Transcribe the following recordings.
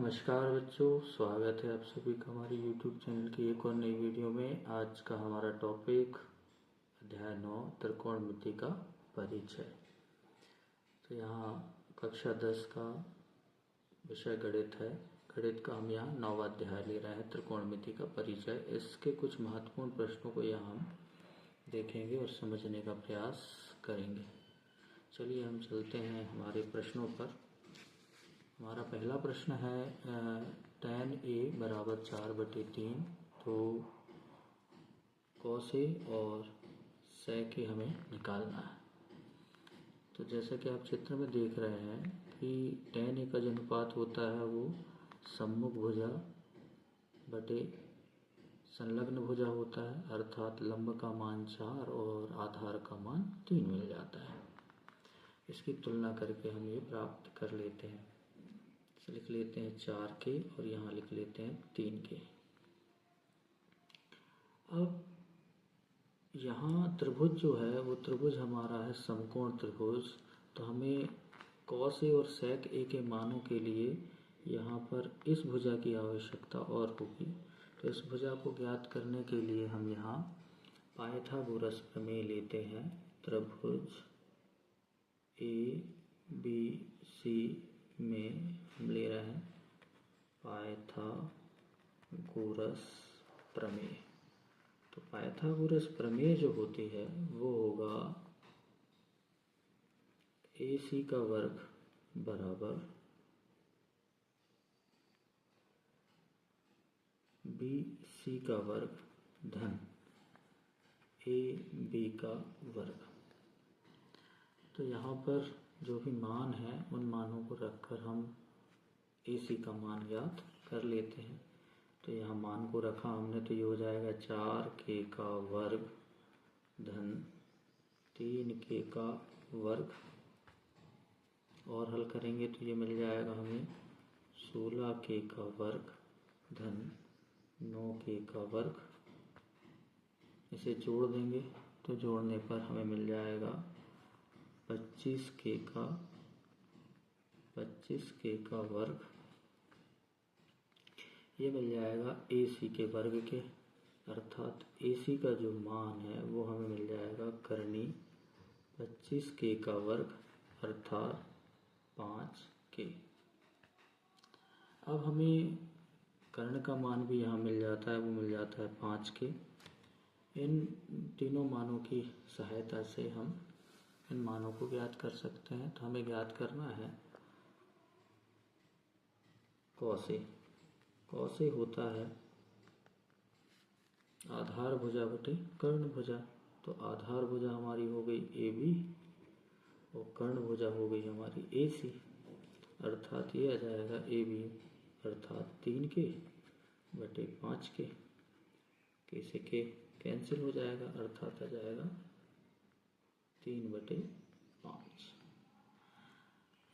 नमस्कार बच्चों, स्वागत है आप सभी का हमारे YouTube चैनल की एक और नई वीडियो में। आज का हमारा टॉपिक अध्याय 9 त्रिकोणमिति का परिचय। तो यहाँ कक्षा 10 का विषय गणित है। गणित का हम यहाँ 9वां अध्याय ले रहे हैं, त्रिकोणमिति का परिचय। इसके कुछ महत्वपूर्ण प्रश्नों को यहाँ हम देखेंगे और समझने का प्रयास करेंगे। चलिए हम चलते हैं हमारे प्रश्नों पर। हमारा पहला प्रश्न है tan a बराबर 4/3, तो cos a और sec a हमें निकालना है। तो जैसा कि आप चित्र में देख रहे हैं कि tan a का जो अनुपात होता है वो सम्मुख भुजा बटे संलग्न भुजा होता है, अर्थात लंब का मान 4 और आधार का मान 3 मिल जाता है। इसकी तुलना करके हम ये प्राप्त कर लेते हैं। लिख लेते हैं 4 के और यहाँ लिख लेते हैं 3 के। अब यहाँ त्रिभुज जो है वो त्रिभुज हमारा है समकोण त्रिभुज। तो हमें cos a और sec a के मानों के लिए यहाँ पर इस भुजा की आवश्यकता और होगी। तो इस भुजा को ज्ञात करने के लिए हम यहाँ पाइथागोरस प्रमेय लेते हैं। त्रिभुज A B C में हम ले रहे हैं पाइथागोरस प्रमेय। तो पाइथागोरस प्रमेय जो होती है वो होगा AC का वर्ग बराबर BC का वर्ग धन AB का वर्ग। तो यहाँ पर जो भी मान है उन मानों को रखकर हम AC का ज्ञात ज्ञात कर लेते हैं। तो यहाँ मान को रखा हमने, तो ये हो जाएगा 4k का वर्ग धन 3k का वर्ग, और हल करेंगे तो ये मिल जाएगा हमें 16k का वर्ग धन 9k का वर्ग। इसे जोड़ देंगे तो जोड़ने पर हमें मिल जाएगा 25k का वर्ग। ये मिल जाएगा AC के वर्ग के, अर्थात AC का जो मान है वो हमें मिल जाएगा करनी 25k का वर्ग अर्थात 5k। अब हमें कर्ण का मान भी यहाँ मिल जाता है, वो मिल जाता है 5k। इन तीनों मानों की सहायता से हम इन मानों को ज्ञात कर सकते हैं। तो हमें ज्ञात करना है cos a। cos a होता है आधार भुजा बटे कर्ण भुजा। तो आधार भुजा हमारी हो गई AB और कर्ण भुजा हो गई हमारी AC, अर्थात ये आ जाएगा AB अर्थात 3k बटे 5k। k से k कैंसिल हो जाएगा, अर्थात आ जाएगा 3/5।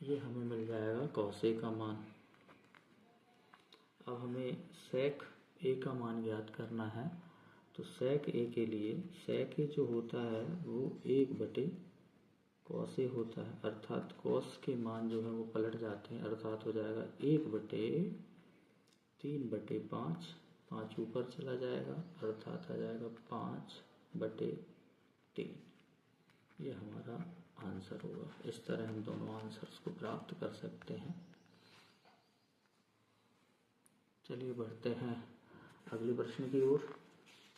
ये हमें मिल जाएगा cos a का मान। अब हमें sec a का मान ज्ञात करना है। तो sec a के लिए sec a जो होता है वो 1/cos a होता है, अर्थात cos के मान जो है वो पलट जाते हैं, अर्थात हो जाएगा 1/3/5। 5 ऊपर चला जाएगा, अर्थात आ जाएगा 5/3। ये हमारा आंसर होगा। इस तरह हम दोनों आंसर्स को प्राप्त कर सकते हैं। चलिए बढ़ते हैं अगले प्रश्न की ओर।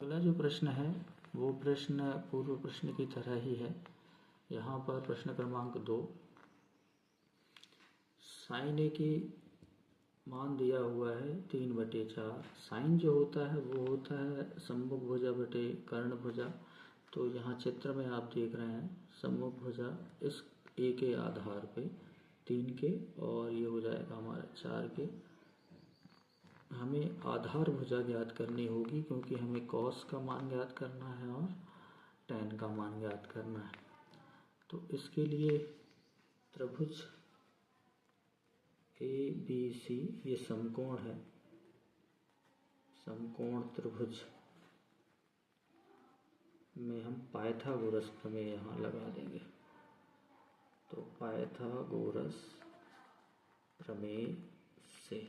अगला जो प्रश्न है वो प्रश्न पूर्व प्रश्न की तरह ही है। यहाँ पर प्रश्न क्रमांक 2, साइन ए की मान दिया हुआ है 3/4। साइन जो होता है वो होता है सम्मुख भुजा बटे कर्ण भुजा। तो यहाँ चित्र में आप देख रहे हैं सम्मुख भुजा इस a के आधार पे 3k और ये हो जाएगा हमारा 4k। हमें आधार भुजा ज्ञात करनी होगी क्योंकि हमें cos का मान ज्ञात करना है और tan का मान ज्ञात करना है। तो इसके लिए त्रिभुज ABC ये समकोण है, समकोण त्रिभुज में हम पाइथागोरस प्रमेय यहाँ लगा देंगे। तो पाइथागोरस प्रमेय से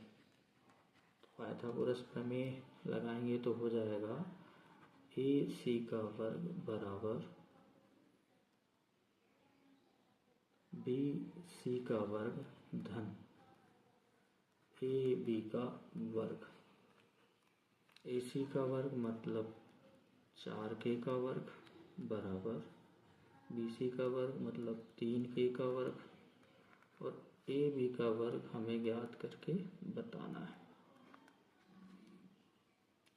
पाइथागोरस प्रमेय लगाएंगे तो हो जाएगा AC का वर्ग बराबर BC का वर्ग धन AB का वर्ग। AC का वर्ग मतलब 4K का वर्ग बराबर BC का वर्ग मतलब 3K का वर्ग और AB का वर्ग हमें ज्ञात करके बताना है।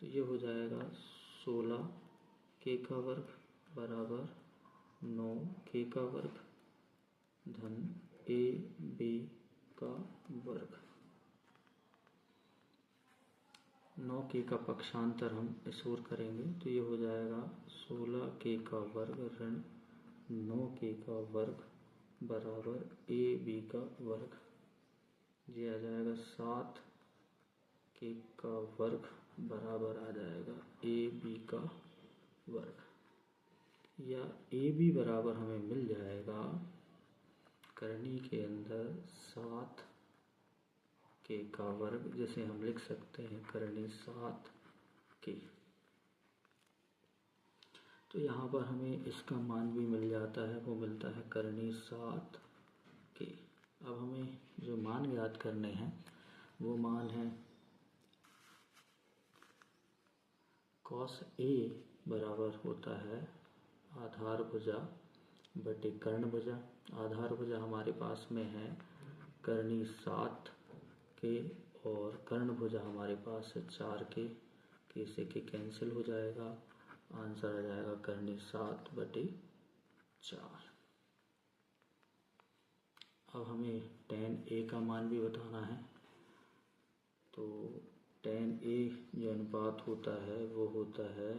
तो ये हो जाएगा 16K का वर्ग बराबर 9K का वर्ग धन AB का वर्ग। 9K का पक्षांतर हम इस ओर करेंगे तो ये हो जाएगा 16K का वर्ग ऋण 9K का वर्ग बराबर AB का वर्ग। ये आ जाएगा 7K का वर्ग बराबर आ जाएगा AB का वर्ग। या AB बराबर हमें मिल जाएगा करनी के अंदर 7K का वर्ग, जिसे हम लिख सकते हैं करनी 7K। तो यहाँ पर हमें इसका मान भी मिल जाता है, वो मिलता है करनी 7K। अब हमें जो मान ज्ञात करने हैं वो मान है cos A बराबर होता है आधार भुजा बटे कर्ण भुजा। आधार भुजा हमारे पास में है करनी 7K और कर्ण भुजा हमारे पास है 4K। K से K कैंसिल हो जाएगा, आंसर आ जाएगा करनी 7 बटे 4। अब हमें tan A का मान भी बताना है। तो tan A जो अनुपात होता है वो होता है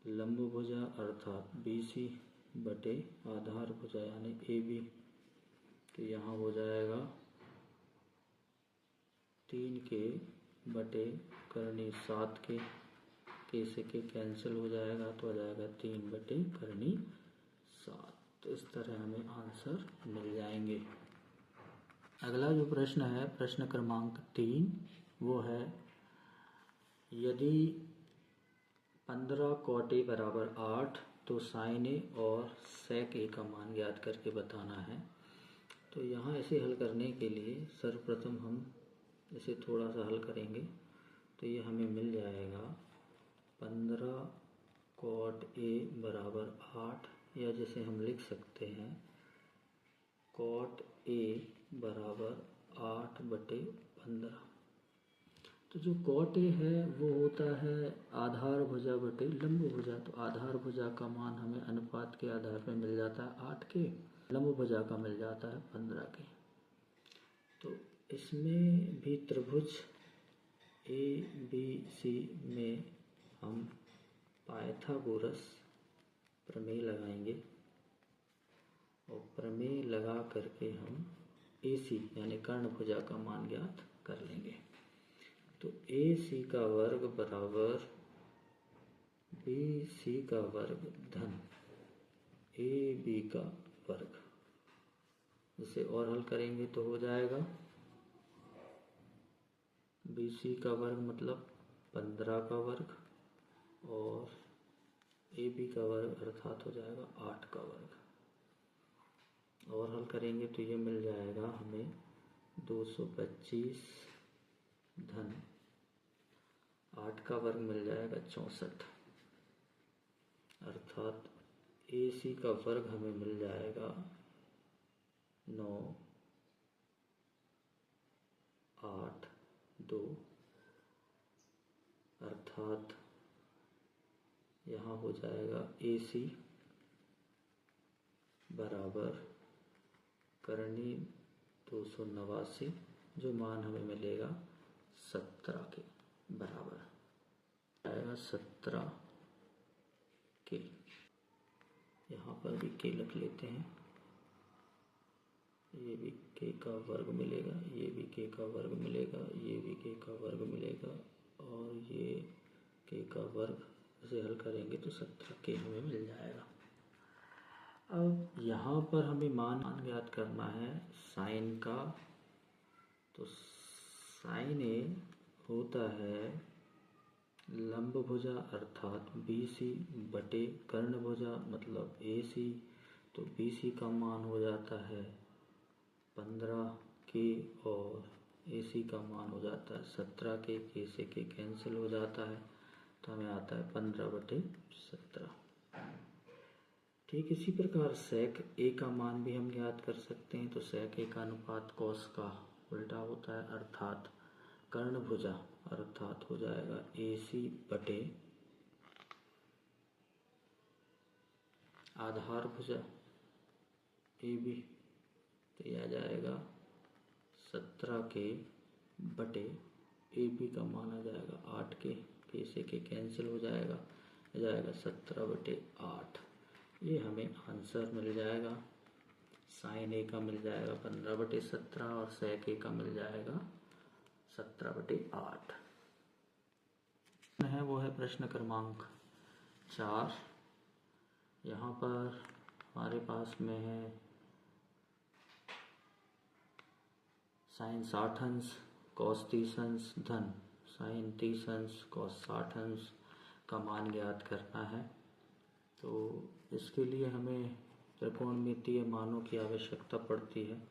लंब भुजा अर्थात BC बटे आधार भुजा यानी AB। तो यहाँ हो जाएगा 3K बटे करनी 7K। K से K कैंसिल हो जाएगा तो आ जाएगा 3 बटे करनी 7। तो इस तरह हमें आंसर मिल जाएंगे। अगला जो प्रश्न है प्रश्न क्रमांक 3, वो है यदि 15 cot A बराबर 8 तो sin A और sec A का मान ज्ञात करके बताना है। तो यहाँ इसे हल करने के लिए सर्वप्रथम हम इसे थोड़ा सा हल करेंगे तो ये हमें मिल जाएगा 15 cot A बराबर 8, या जिसे हम लिख सकते हैं cot A बराबर 8 बटे 15। तो जो cot A है वो होता है आधार भुजा बटे लंब भुजा। तो आधार भुजा का मान हमें अनुपात के आधार पर मिल जाता है 8K, लंब भुजा का मिल जाता है 15K। तो इसमें भी त्रिभुज ABC में हम पाइथागोरस प्रमेय लगाएंगे और प्रमेय लगा करके हम AC यानी कर्ण भुजा का मान ज्ञात कर लेंगे। तो AC का वर्ग बराबर BC का वर्ग धन AB का वर्ग। इसे और हल करेंगे तो हो जाएगा BC का वर्ग मतलब 15 का वर्ग और AB का वर्ग अर्थात हो जाएगा 8 का वर्ग। और हल करेंगे तो ये मिल जाएगा हमें 225 धन 8 का वर्ग मिल जाएगा 64, अर्थात AC का वर्ग हमें मिल जाएगा 9, 8, 2, अर्थात यहाँ हो जाएगा AC बराबर करनी 289, जो मान हमें मिलेगा 17 के बराबर आएगा 17 के। यहाँ पर भी के लिख लेते हैं, ये भी के का वर्ग मिलेगा, ये भी के का वर्ग मिलेगा, ये भी के का वर्ग मिलेगा और ये के का वर्ग। इसे हल करेंगे तो 17 के हमें मिल जाएगा। अब यहाँ पर हमें मान ज्ञात करना है साइन का। तो साइन ए होता है लंब भुजा अर्थात BC बटे कर्ण भुजा मतलब AC। तो BC का मान हो जाता है 15K और AC का मान हो जाता है 17K। K से K कैंसिल हो जाता है तो हमें आता है 15/17। ठीक इसी प्रकार sec A का मान भी हम ज्ञात कर सकते हैं। तो sec A का अनुपात cos का उल्टा होता है अर्थात कर्ण भुजा अर्थात हो जाएगा AC बटे आधार भुजा AB। तो यह आ जाएगा 17K बटे AB का मान आ जाएगा 8K। K से K कैंसिल हो जाएगा, आ जाएगा 17/8। ये हमें आंसर मिल जाएगा। sin A का मिल जाएगा 15/17 और sec A का मिल जाएगा 17/8 है। वो है प्रश्न क्रमांक 4। यहाँ पर हमारे पास में है sin 60 अंश cos 30 अंश धन sin 30 अंश cos 60 अंश का मान ज्ञात करना है। तो इसके लिए हमें त्रिकोणमितीय मानों की आवश्यकता पड़ती है।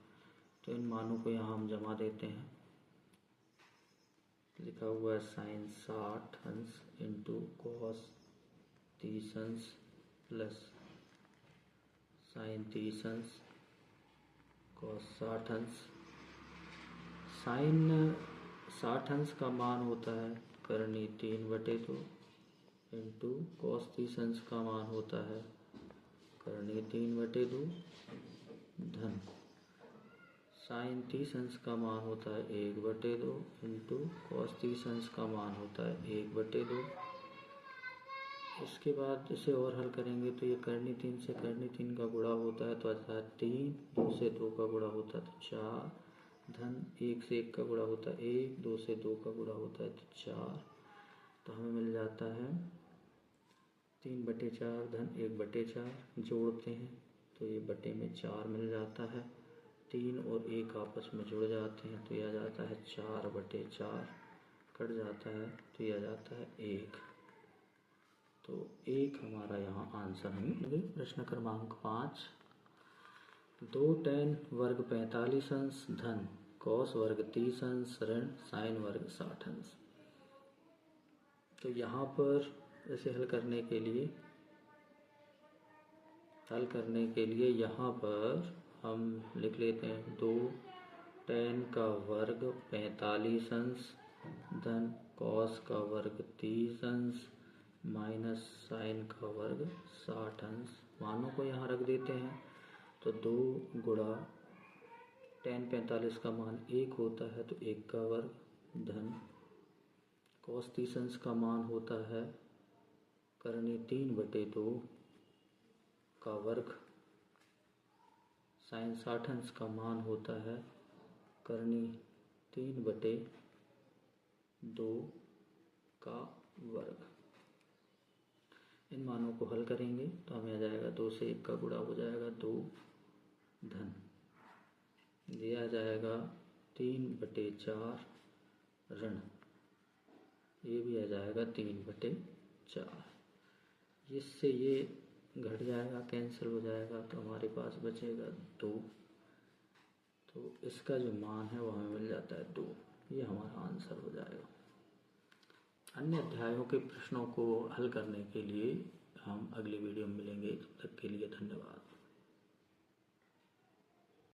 तो इन मानों को यहाँ हम जमा देते हैं। लिखा हुआ है sin 60 अंश इंटू cos 30 अंश प्लस sin 30 अंश cos 60 अंश। sin 60 अंश का मान होता है करनी 3/2 इंटू cos 30 अंश का मान होता है करनी 3/2 धन sin 30 अंश का मान होता है 1/2 इंटू cos 30 अंश का मान होता है 1/2। इसके बाद इसे और हल करेंगे तो ये करनी 3 से करनी 3 का गुणा होता है तो आता है 3, 2 से 2 का गुणा होता है तो 4 धन 1 से 1 का गुणा होता है 1, 2 से 2 का गुणा होता है तो 4। तो हमें मिल जाता है 3/4 धन 1/4। जोड़ते हैं तो ये बटे में 4 मिल जाता है। 3 और 1 आपस में जुड़ जाते हैं तो यह आ जाता है 4/4। कट जाता है तो यह आ जाता है 1। तो 1 हमारा यहाँ आंसर हमें। प्रश्न क्रमांक 5। 2 tan वर्ग 45 अंश धन cos वर्ग 30 अंश ऋण sin वर्ग 60 अंश। तो यहाँ पर इसे हल करने के लिए यहाँ पर हम लिख लेते हैं 2 tan का वर्ग 45 अंश धन cos का वर्ग 30 अंश माइनस sin का वर्ग 60 अंश। मानों को यहाँ रख देते हैं तो 2 गुणा tan 45 का मान 1 होता है तो 1 का वर्ग धन cos 30 अंश का मान होता है करनी 3/2 का वर्ग sin 60 अंश का मान होता है करनी 3/2 का वर्ग। इन मानों को हल करेंगे तो हमें आ जाएगा 2 से 1 का गुणा हो जाएगा 2 धन दिया जाएगा 3/4 ऋण ये भी आ जाएगा 3/4। इससे ये घट जाएगा कैंसिल हो जाएगा तो हमारे पास बचेगा 2। तो इसका जो मान है वो हमें मिल जाता है 2। ये हमारा आंसर हो जाएगा। अन्य अध्यायों के प्रश्नों को हल करने के लिए हम अगली वीडियो में मिलेंगे। तब तक के लिए धन्यवाद।